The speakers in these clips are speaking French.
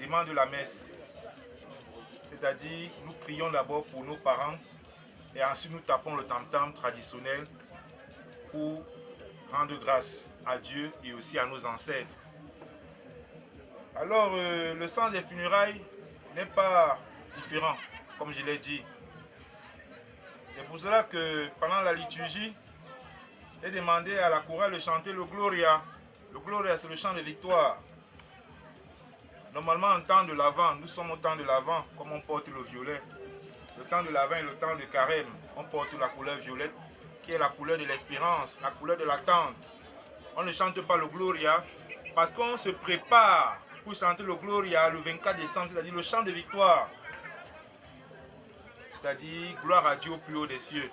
rudiments de la messe. C'est-à-dire, nous prions d'abord pour nos parents et ensuite nous tapons le tam-tam traditionnel pour rendre grâce à Dieu et aussi à nos ancêtres. Alors, le sens des funérailles n'est pas différent, comme je l'ai dit. C'est pour cela que pendant la liturgie, j'ai demandé à la chorale de chanter le Gloria. Le Gloria, c'est le chant de victoire. Normalement, en temps de l'Avent, nous sommes au temps de l'Avent, comme on porte le violet. Le temps de l'Avent et le temps de Carême, on porte la couleur violette, qui est la couleur de l'espérance, la couleur de l'attente. On ne chante pas le Gloria parce qu'on se prépare pour chanter le Gloria le 24 décembre, c'est-à-dire le chant de victoire. C'est-à-dire gloire à Dieu au plus haut des cieux.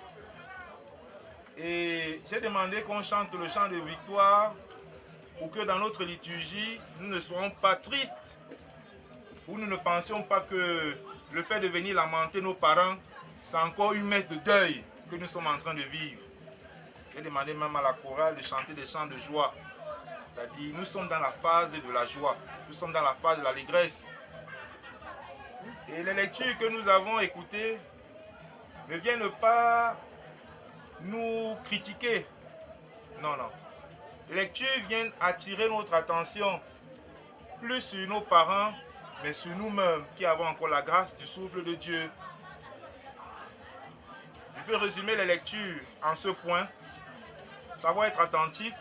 Et j'ai demandé qu'on chante le chant de victoire pour que dans notre liturgie, nous ne soyons pas tristes, ou nous ne pensions pas que le fait de venir lamenter nos parents, c'est encore une messe de deuil que nous sommes en train de vivre. J'ai demandé même à la chorale de chanter des chants de joie. C'est-à-dire, nous sommes dans la phase de la joie, nous sommes dans la phase de l'allégresse. Et les lectures que nous avons écoutées ne viennent pas nous critiquer. Non, non. Les lectures viennent attirer notre attention plus sur nos parents, mais sur nous-mêmes qui avons encore la grâce du souffle de Dieu. Je peux résumer les lectures en ce point. Savoir être attentif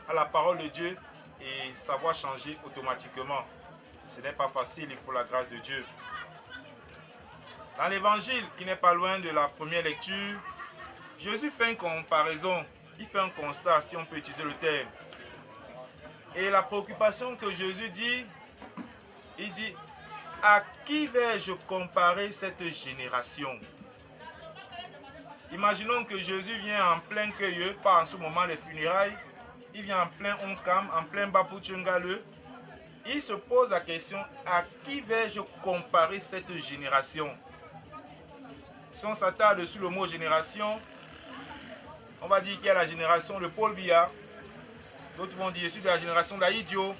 à la parole de Dieu et savoir changer automatiquement. Ce n'est pas facile, il faut la grâce de Dieu. Dans l'évangile qui n'est pas loin de la première lecture, Jésus fait une comparaison, il fait un constat, si on peut utiliser le terme. Et la préoccupation que Jésus dit, il dit, à qui vais-je comparer cette génération? Imaginons que Jésus vient en plein cueilleux, pas en ce moment les funérailles, il vient en plein Onkam, en plein Bapouchungale. Il se pose la question, à qui vais-je comparer cette génération? Si on s'attarde sur le mot génération, on va dire qu'il y a la génération de Paul Biya, d'autres vont dire je suis de la génération d'Aïdio,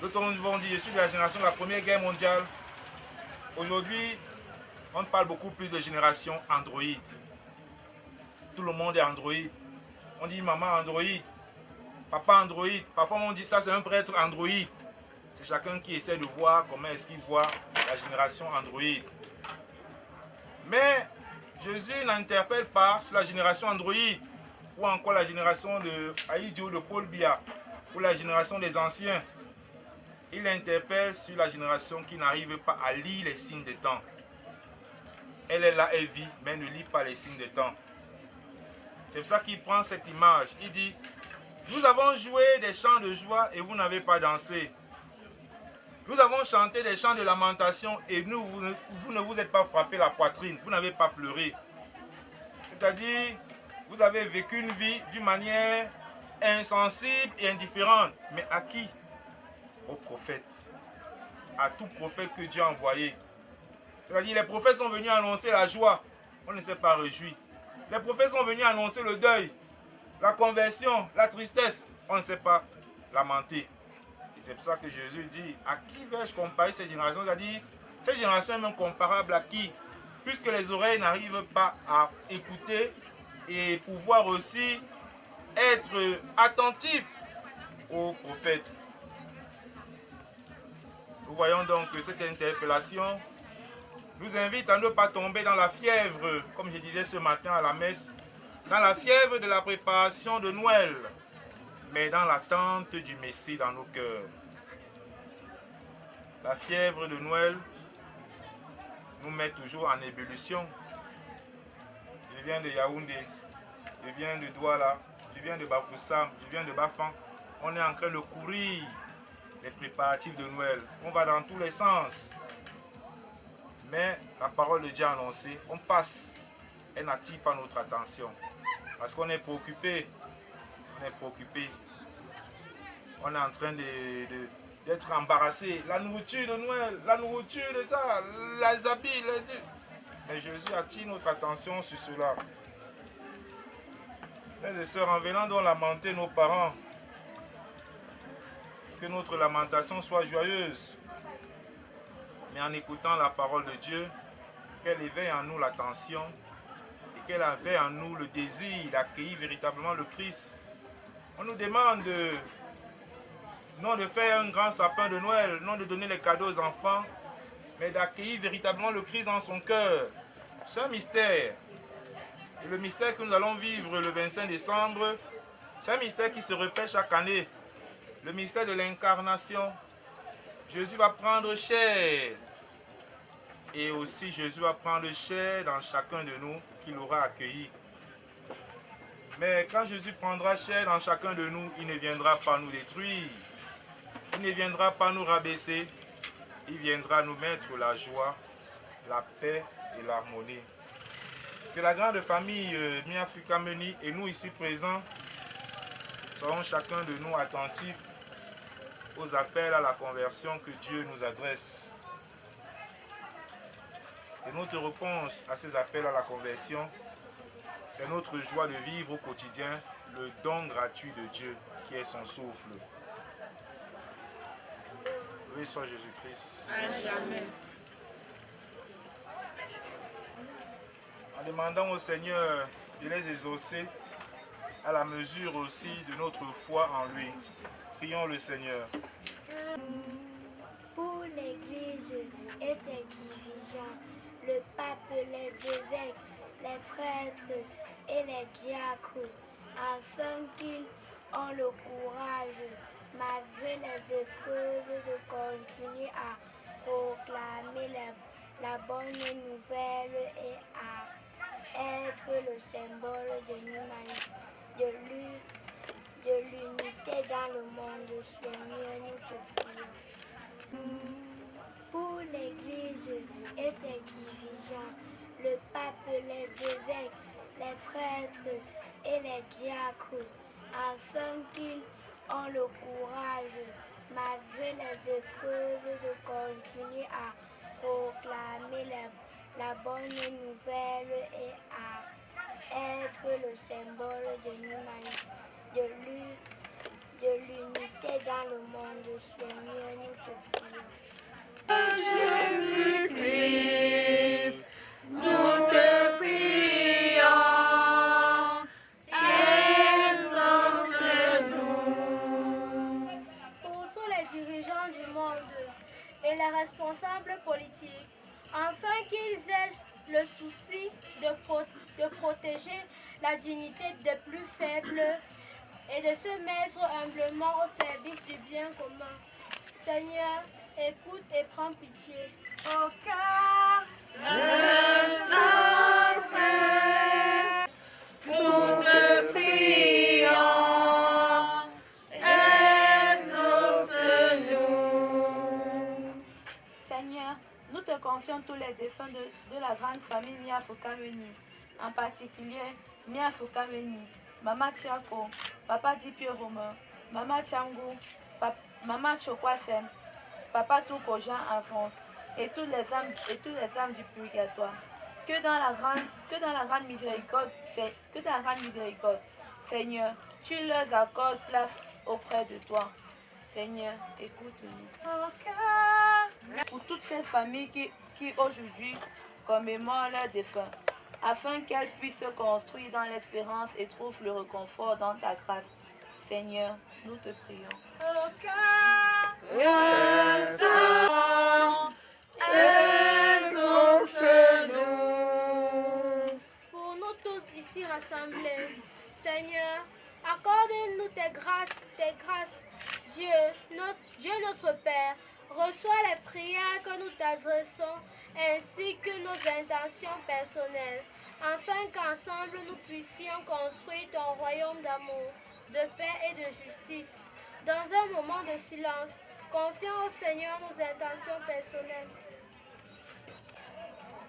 d'autres vont dire je suis de la génération de la Première Guerre mondiale. Aujourd'hui, on parle beaucoup plus de génération Android. Tout le monde est Android. On dit maman Android, papa Android. Parfois on dit ça c'est un prêtre Android. C'est chacun qui essaie de voir comment est-ce qu'il voit la génération Android. Mais Jésus n'interpelle pas sur la génération Android ou encore la génération de Aïdio, de Paul Biya ou la génération des anciens. Il interpelle sur la génération qui n'arrive pas à lire les signes des temps. Elle est là, elle vit, mais ne lit pas les signes des temps. C'est pour ça qu'il prend cette image. Il dit, nous avons joué des chants de joie et vous n'avez pas dansé. Nous avons chanté des chants de lamentation et vous ne vous êtes pas frappé la poitrine. Vous n'avez pas pleuré. C'est-à-dire, vous avez vécu une vie d'une manière insensible et indifférente. Mais à qui? Aux prophètes. À tout prophète que Dieu a envoyé. C'est-à-dire, les prophètes sont venus annoncer la joie. On ne s'est pas réjoui. Les prophètes sont venus annoncer le deuil, la conversion, la tristesse. On ne sait pas lamenter. Et c'est pour ça que Jésus dit, à qui vais-je comparer ces générations? C'est-à-dire, ces générations est même comparable à qui? Puisque les oreilles n'arrivent pas à écouter et pouvoir aussi être attentifs aux prophètes. Nous voyons donc que cette interpellation nous invite à ne pas tomber dans la fièvre, comme je disais ce matin à la messe, dans la fièvre de la préparation de Noël, mais dans l'attente du Messie dans nos cœurs. La fièvre de Noël nous met toujours en ébullition. Je viens de Yaoundé, je viens de Douala, je viens de Bafoussam, je viens de Bafan. On est en train de courir les préparatifs de Noël. On va dans tous les sens. Mais la parole de Dieu annoncée, on passe. Elle n'attire pas notre attention. Parce qu'on est préoccupé. On est préoccupé. On est en train d'être embarrassé. La nourriture de Noël, la nourriture de ça, les habits, Mais Jésus attire notre attention sur cela. Frères et sœurs, en venant donc lamenter nos parents, que notre lamentation soit joyeuse. mais en écoutant la parole de Dieu, qu'elle éveille en nous l'attention et qu'elle éveille en nous le désir d'accueillir véritablement le Christ. On nous demande non de faire un grand sapin de Noël, non de donner les cadeaux aux enfants, mais d'accueillir véritablement le Christ dans son cœur. C'est un mystère. Et le mystère que nous allons vivre le 25 décembre, c'est un mystère qui se répète chaque année. Le mystère de l'incarnation. Jésus va prendre chair. Et aussi Jésus va prendre chair dans chacun de nous qu'il aura accueilli. Mais quand Jésus prendra chair dans chacun de nous, il ne viendra pas nous détruire. Il ne viendra pas nous rabaisser. Il viendra nous mettre la joie, la paix et l'harmonie. Que la grande famille Miafukameni et nous ici présents serons chacun de nous attentifs aux appels à la conversion que Dieu nous adresse. Et notre réponse à ces appels à la conversion, c'est notre joie de vivre au quotidien le don gratuit de Dieu qui est son souffle. Loué soit Jésus-Christ. Amen. En demandant au Seigneur de les exaucer à la mesure aussi de notre foi en lui. Prions le Seigneur. Pour l'Église et ses dirigeants, le pape, les évêques, les prêtres et les diacres, afin qu'ils aient le courage, malgré les épreuves, de continuer à proclamer la bonne nouvelle et à être le symbole de l'unité dans le monde. Seigneur, nous te prions. Pour l'Église et ses dirigeants, le pape, les évêques, les prêtres et les diacres, afin qu'ils aient le courage, malgré les épreuves, de continuer à proclamer la bonne nouvelle et à être le symbole de l'unité dans le monde. Seigneur, nous te prions. Jésus-Christ, nous te prions, exauce-nous. Pour tous les dirigeants du monde et les responsables politiques, afin qu'ils aient le souci de protéger la dignité des plus faibles et de se mettre humblement au service du bien commun. Seigneur, écoute et prends pitié. Au cœur de Saint-Père, nous te prions, exauce-nous. Seigneur, nous te confions tous les défunts de la grande famille Miafukameni, en particulier Miafukameni, Maman Tchako, Papa Dipio Romain, Maman Tchangou, Maman Chokwasem, Papa Touko Jean en France, et tous les âmes du purgatoire. Que dans la grande miséricorde, Seigneur, tu leur accordes place auprès de toi. Seigneur, écoute-nous. Pour toutes ces familles qui aujourd'hui commémorent leurs défunts, afin qu'elles puissent se construire dans l'espérance et trouvent le réconfort dans ta grâce. Seigneur, nous te prions. au cœur Exauce-nous. pour nous tous ici rassemblés. Seigneur, accorde-nous tes grâces. Dieu notre Père, reçois les prières que nous t'adressons ainsi que nos intentions personnelles, afin qu'ensemble nous puissions construire ton royaume d'amour, de paix et de justice. Dans un moment de silence, confions au Seigneur nos intentions personnelles.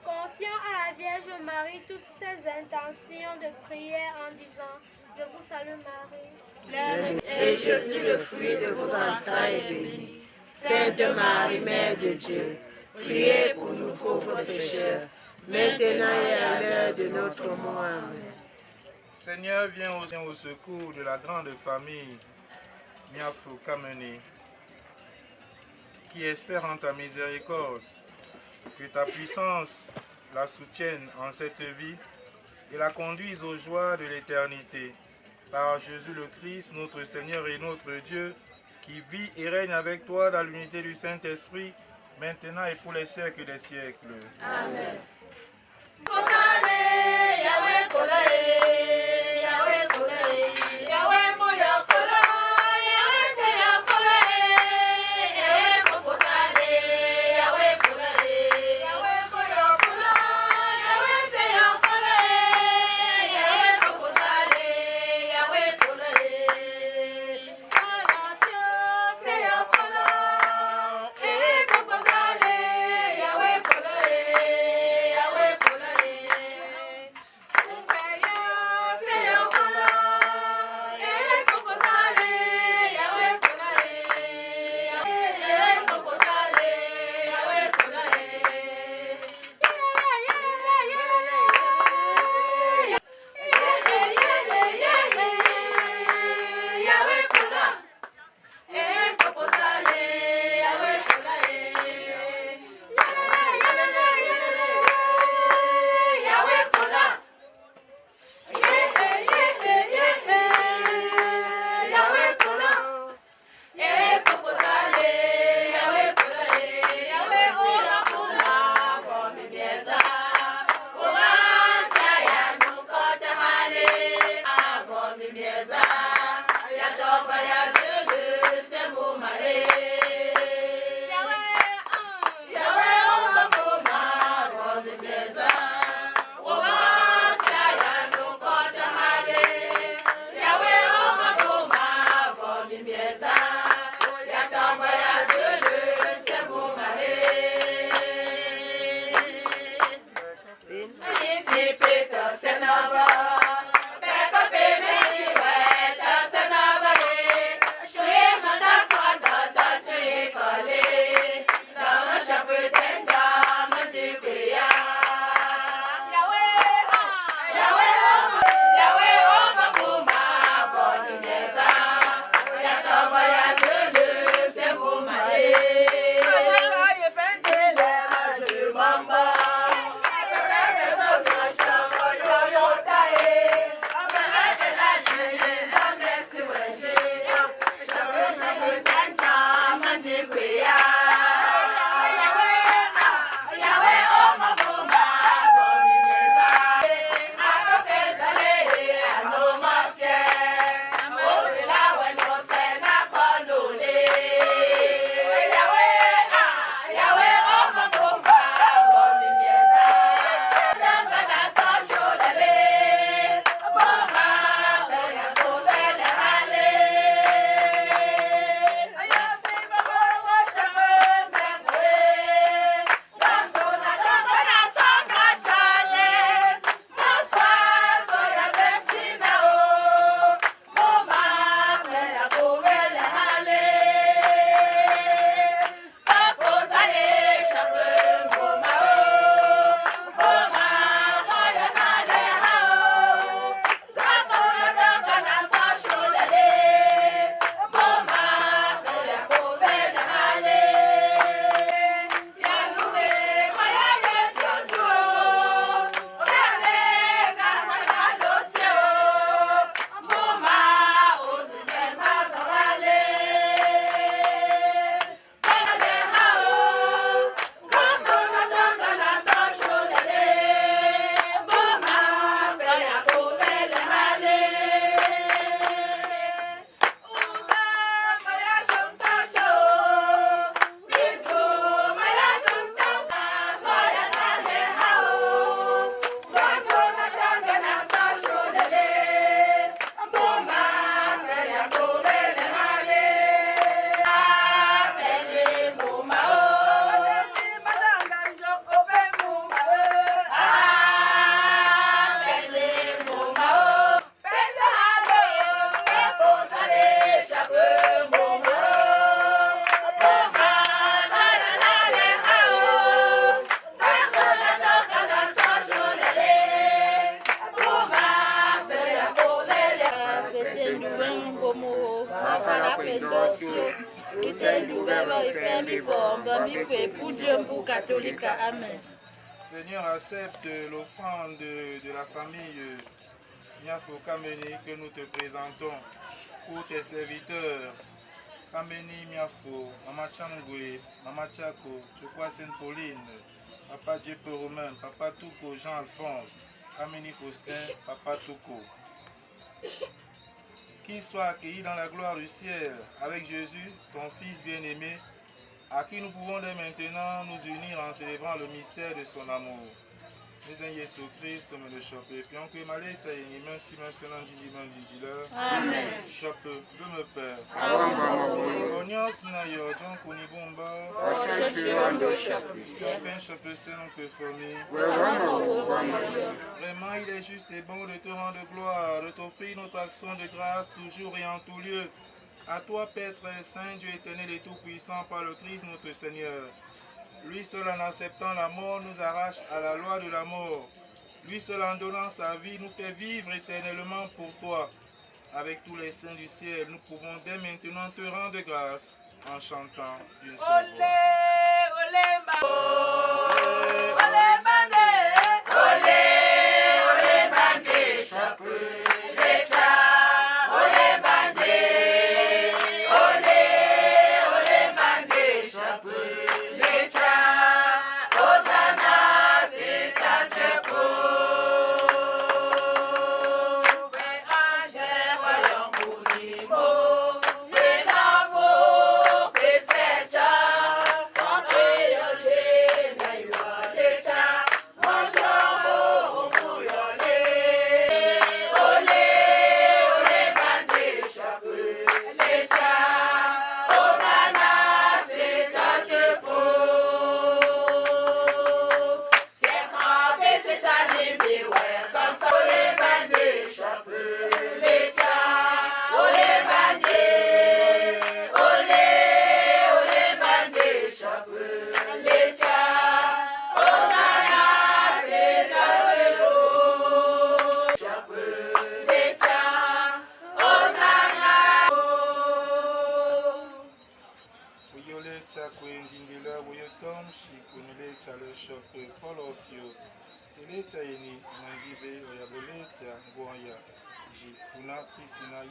Confions à la Vierge Marie toutes ses intentions de prière en disant: Je vous salue Marie. Et Jésus, le fruit de vos entrailles, est béni. Sainte Marie, Mère de Dieu, priez pour nous pauvres pécheurs, maintenant et à l'heure de notre mort. Amen. Seigneur, viens au secours de la grande famille Miafukameni qui espère en ta miséricorde Que ta puissance la soutienne en cette vie et la conduise aux joies de l'éternité. Par Jésus le Christ, notre Seigneur et notre Dieu, qui vit et règne avec toi dans l'unité du Saint-Esprit, maintenant et pour les siècles des siècles. Amen. Bamikwe, pour Dieu, pour catholique, amen. Seigneur, accepte l'offrande de la famille Miafo Kameni que nous te présentons pour tes serviteurs. Kameni Miafo, Mama Changwe, Mama Tiako, Chokwa Sainte-Pauline, Papa Dieppe Romain, Papa Touko, Jean-Alphonse, Kameni Faustin, Papa Touko. Qu'ils soient accueillis dans la gloire du ciel avec Jésus, ton Fils bien-aimé, à qui nous pouvons dès maintenant nous unir en célébrant le mystère de son amour. Nous en Jésus Christ, me le chope. Puis on peut m'aller, tu as une main si maintenant dit Amen. Chope, de me père. Onyos na yo, John Kunibumba. Pain chope, c'est non que fourmi. Vraiment, il est juste et bon de te rendre gloire, de t'offrir notre action de grâce toujours et en tout lieu. À toi, Père très saint, Dieu éternel et tout-puissant, par le Christ notre Seigneur. Lui seul en acceptant la mort nous arrache à la loi de la mort. Lui seul en donnant sa vie nous fait vivre éternellement pour toi. Avec tous les saints du ciel, nous pouvons dès maintenant te rendre grâce en chantant d'une seule voix.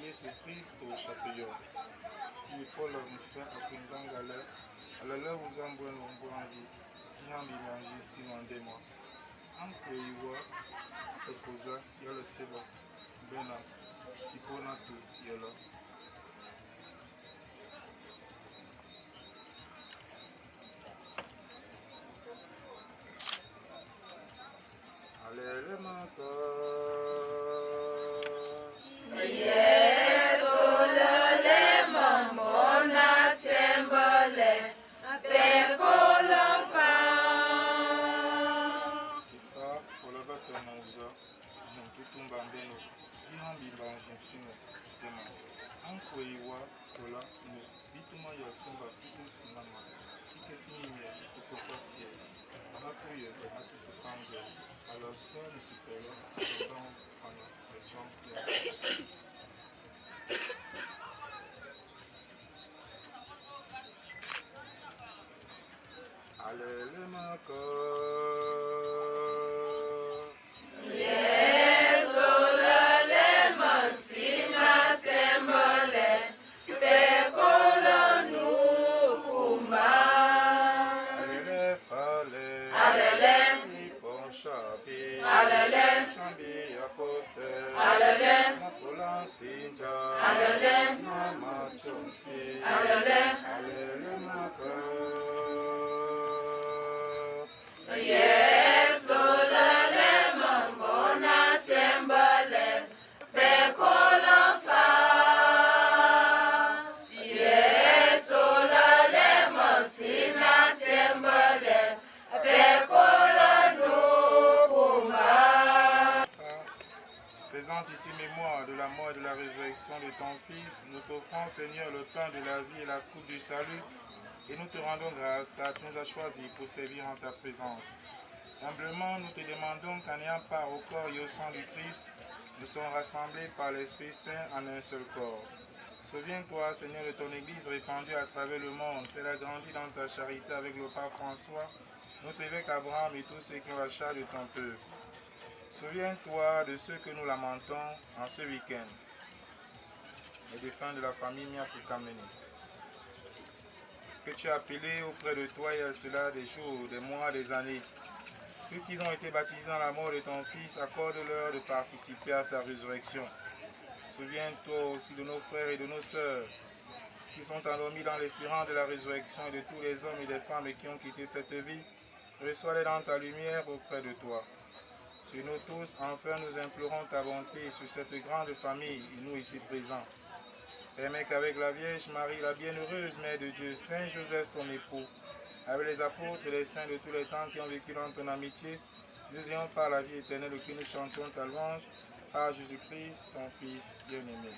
Yesu Kristo chapeyo ti polo mfe akundangala alala uzambwe nombwanzi jambi nanji sinandema ankoiwa ekoza yolo seba bena sipona tu yolo alele maka Ici mémoire de la mort et de la résurrection de ton Fils, nous t'offrons, Seigneur, le pain de la vie et la coupe du salut, et nous te rendons grâce car tu nous as choisis pour servir en ta présence. Humblement, nous te demandons qu'en ayant part au corps et au sang du Christ, nous sommes rassemblés par l'Esprit Saint en un seul corps. Souviens-toi, Seigneur, de ton Église répandue à travers le monde. Fais-la grandir dans ta charité avec le pape François, notre évêque Abraham et tous ceux qui ont la charge de ton peuple. Souviens-toi de ceux que nous lamentons en ce week-end, les défunts de la famille Miafoukameni, que tu as appelés auprès de toi il y a cela des jours, des mois, des années. Ceux qui ont été baptisés dans la mort de ton Fils, accorde-leur de participer à sa résurrection. Souviens-toi aussi de nos frères et de nos sœurs qui sont endormis dans l'espérance de la résurrection et de tous les hommes et des femmes qui ont quitté cette vie. Reçois-les dans ta lumière auprès de toi. Sur nous tous, enfin, nous implorons ta bonté sur cette grande famille et nous ici présents. Permets qu'avec la Vierge Marie, la bienheureuse Mère de Dieu, Saint Joseph son époux, avec les apôtres et les saints de tous les temps qui ont vécu dans ton amitié, nous ayons par la vie éternelle que nous chantons ta louange, par Jésus-Christ, ton Fils bien-aimé.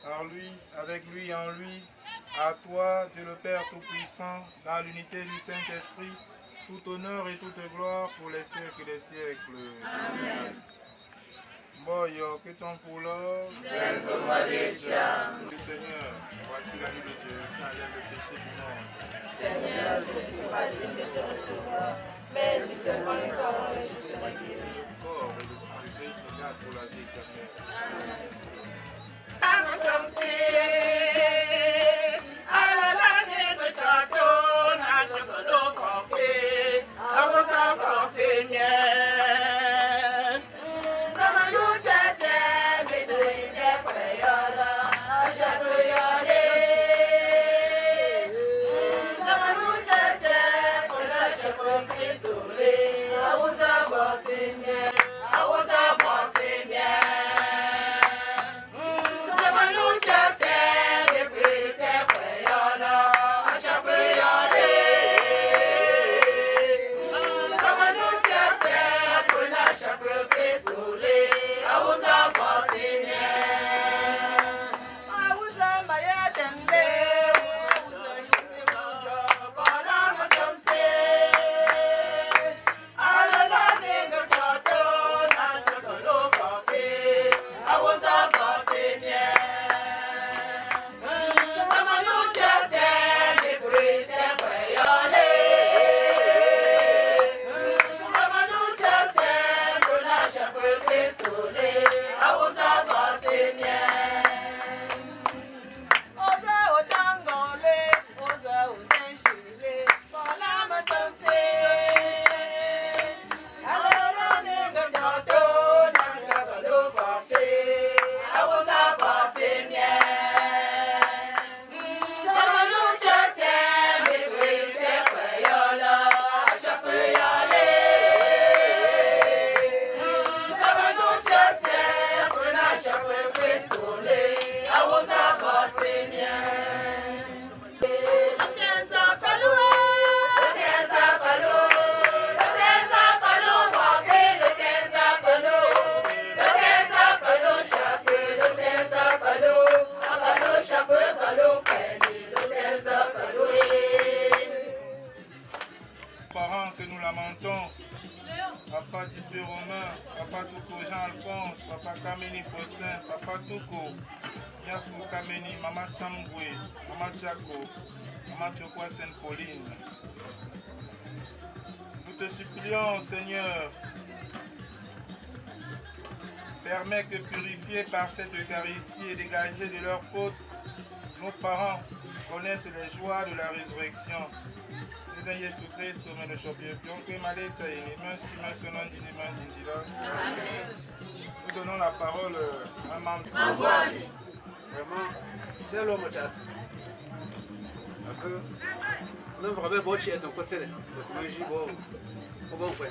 Par lui, avec lui, en lui, à toi, Dieu le Père Tout-Puissant, dans l'unité du Saint-Esprit, tout honneur et toute gloire pour les siècles des siècles. Amen. Boyo, que ton pour l'or, Seigneur, voici la nuit de Dieu qui enlève le péché du monde. Seigneur, je ne suis pas digne de te recevoir, mais dis seulement les paroles et je serai guéri. Le corps et le sang de Christ nous garde pour la vie éternelle. Papa Didier Romain, Papa Touko Jean-Alphonse, Papa Kameni Faustin, Papa Touko, Yafou Kameni, Mama Chamboué, Mama Tchako, Mama Tchokwa Sainte-Pauline. Nous te supplions, Seigneur, permets que purifiés par cette Eucharistie et dégagés de leurs fautes, nos parents connaissent les joies de la résurrection. Yesu Kristo umenoshopiye byonke maleta inimasi masonon dinima dindila. Nous donnons la parole à Mambo. Vraiment, c'est l'homme chasse. Parce que nous avons beau chier ton côté, parce que j'ai beau bon point.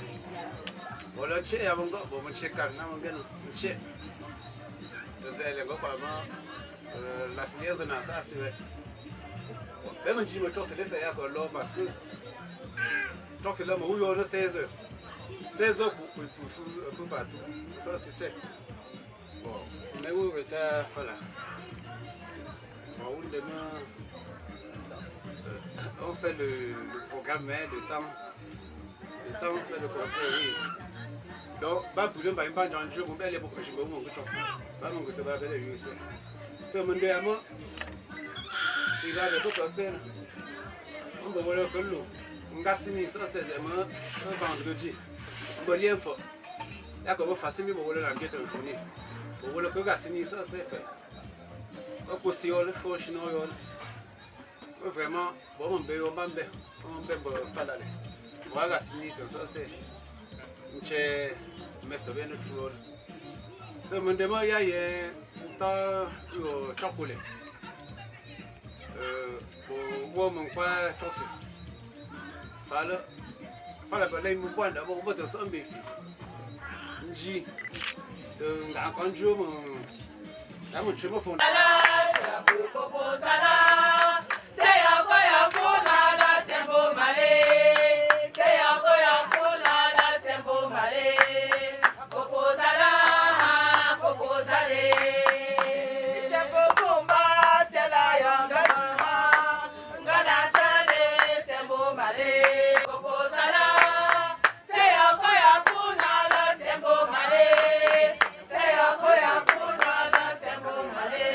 Bon le chier avant go, bon chier car n'a pas bien chier. C'est le go vraiment la seigneur de Nasa c'est vrai. Même si je me trouve c'est le faire encore là parce que donc c'est là où on a 16 heures. 16 heures pour un peu partout. Ça c'est sec. Bon, mais où est ta voilà. Bon, demain, on fait le programme, mais le temps on fait le contraire, oui. donc ba bule ba imba njanjo mo bele bo ko shi bo mo ko chofu ba mo ko ba bele yu se to mo de amo ila de ko se on bo wala ko lu nga sini so se je mo vendredi bo lien fo ya ko bo fasimi bo wala la ngete foni bo wala ko ga sini so se fe o ko si o le fo shi no yo vraiment bo mo be o bambe bo falale bo ga sini to so se nche meso bene tuol to mendemo ya ye ta yo chokole bo wo mon kwa tosi fala ba lei mo kwanda bo to so mbe fi nji de nga konjo mo na mo chemo fon Sala, popo sala, se ya kuna la sembo male, se ya kuna la sembo male, popo sala, popo sale, shembo kumba se la yanga ngana sale sembo male, popo sala, se ya kuna la sembo male, se ya kuna la sembo male.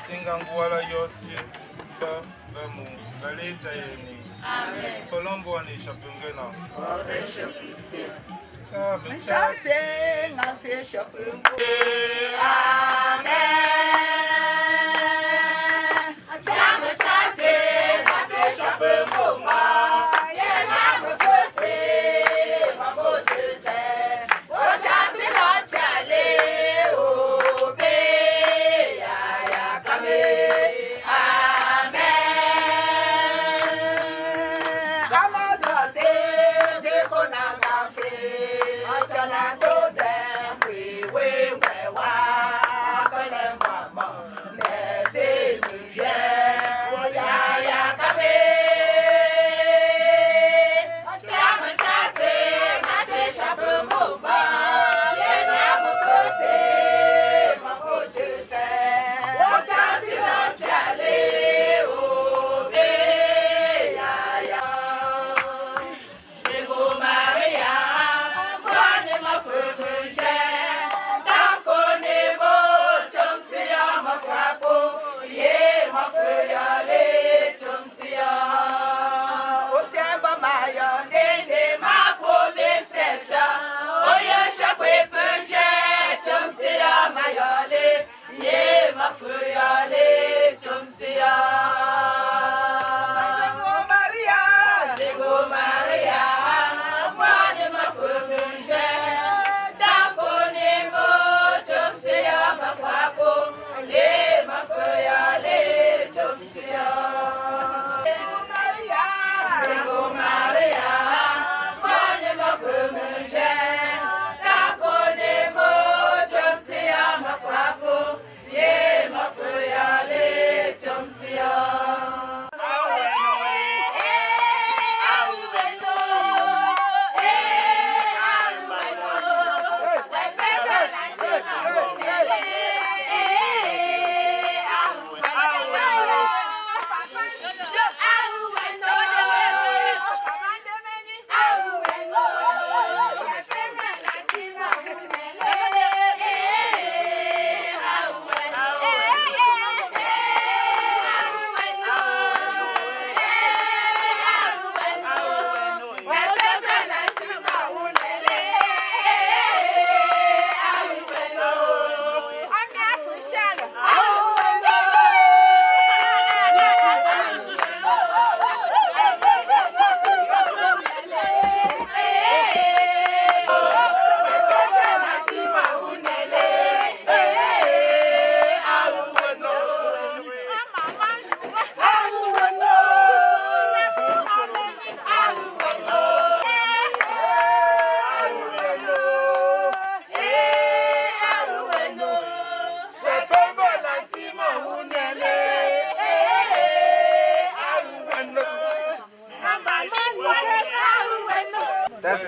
Singanguala yosi ba bamu galeta yeni. Amen. Colombo ani shapungena. Orde shapisi. Chase ngase shapungo. Amen. Achama chase ngase shapungo ma. Ye na mfose mabotuze. Ochase na chale obe ya kame. Amen. Gama se kona kafe. Atana doze mwe wa.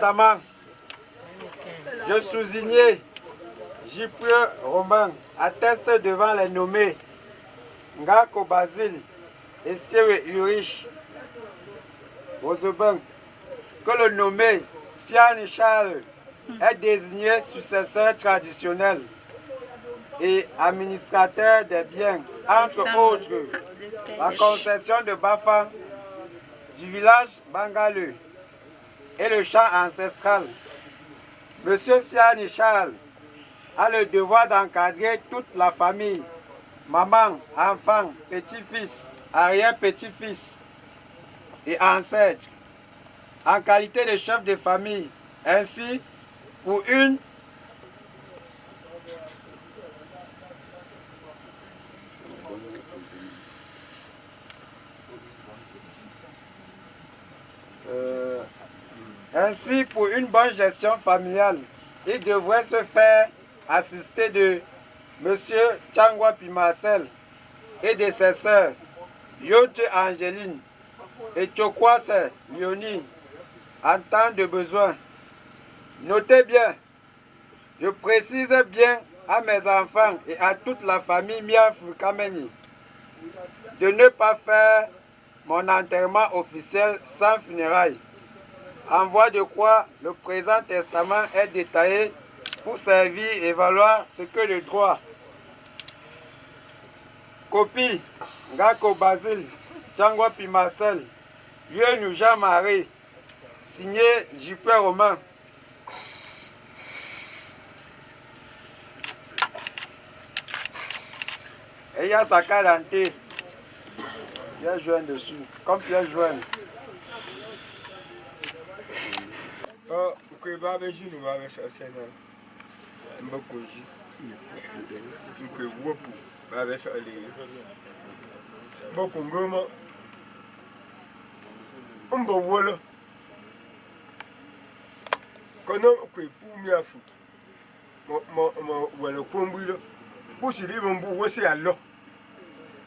testament, je soulignais J.P. Romain atteste devant les nommés Ngako Basile et Siewe Ulrich Rosebank que le nommé Siani Charles est désigné successeur traditionnel et administrateur des biens, entre autres la concession de Bafang, du village Bangaleu et le champ ancestral. Monsieur Siani Charles a le devoir d'encadrer toute la famille, maman, enfants, petits-fils, arrière-petits-fils et ancêtres, en qualité de chef de famille. Ainsi, pour une bonne gestion familiale, il devrait se faire assister de M. Tchangwapi Marcel et de ses sœurs Yote Angeline et Chokwase Léonie en temps de besoin. Notez bien, je précise bien à mes enfants et à toute la famille Miafu Kameni de ne pas faire mon enterrement officiel sans funérailles. En voie de quoi le présent testament est détaillé pour servir et valoir ce que le droit. Copie Ngako Basile, Tchangwapi Marcel, lieu Jean-Marie, signé J.P. Romain. Et il y a sa carte d'identité. Pierre Joël dessus, comme Pierre Joël.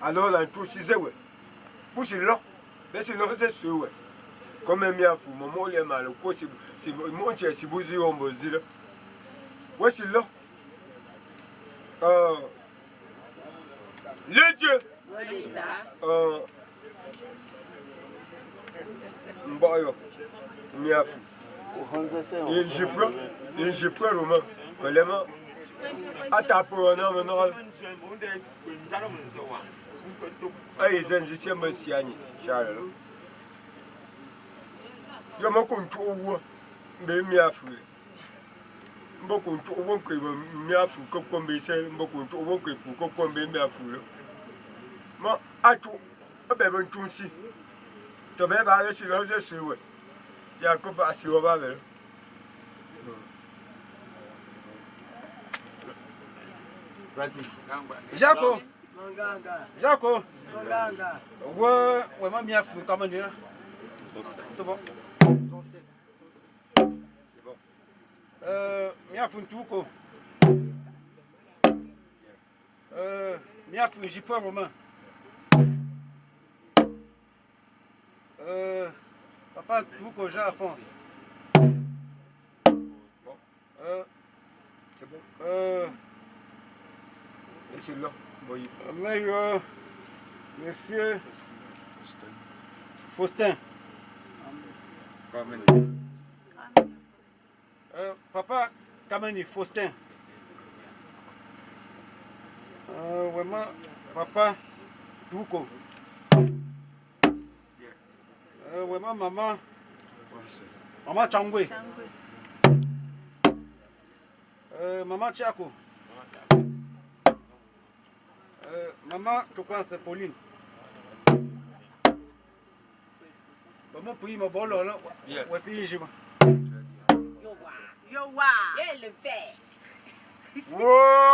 Alors là, tout si c'est ouais. Pour c'est là, mais c'est là c'est sûr ouais. Comme un mien fou, maman il est mal, quoi c'est mon cher si vous y on vous dit là. Ouais c'est là. Le Dieu. Mbayo, mien fou. Et j'ai pris le main, vraiment. À ta peau, non, non. Ay zan ji ce mai siyani share yo ma kun to wo be mi afu mbo kun to wo ko mi afu ko ko be se mbo kun to wo ko pu ko ko be mi afu ma atu be ben tunsi to be ba si lo se suwe ya ko ba si o ba be Jaco, Jaco, ouais, ma mia fou comme on dit là. C'est bon. C'est bon. Mia fou tout quoi. Mia fou j'y peux Romain. Papa tout quoi j'ai à France. c'est bon. Et c'est là. Mais monsieur Faustin. Papa Kameni Faustin. Vraiment, papa Touko. Vraiment, maman Changwe. Maman Chiako. Maman, tu crois c'est Pauline. Maman, puis ma bolo là. Ouais, fille, Yo wa, le fait. Wow!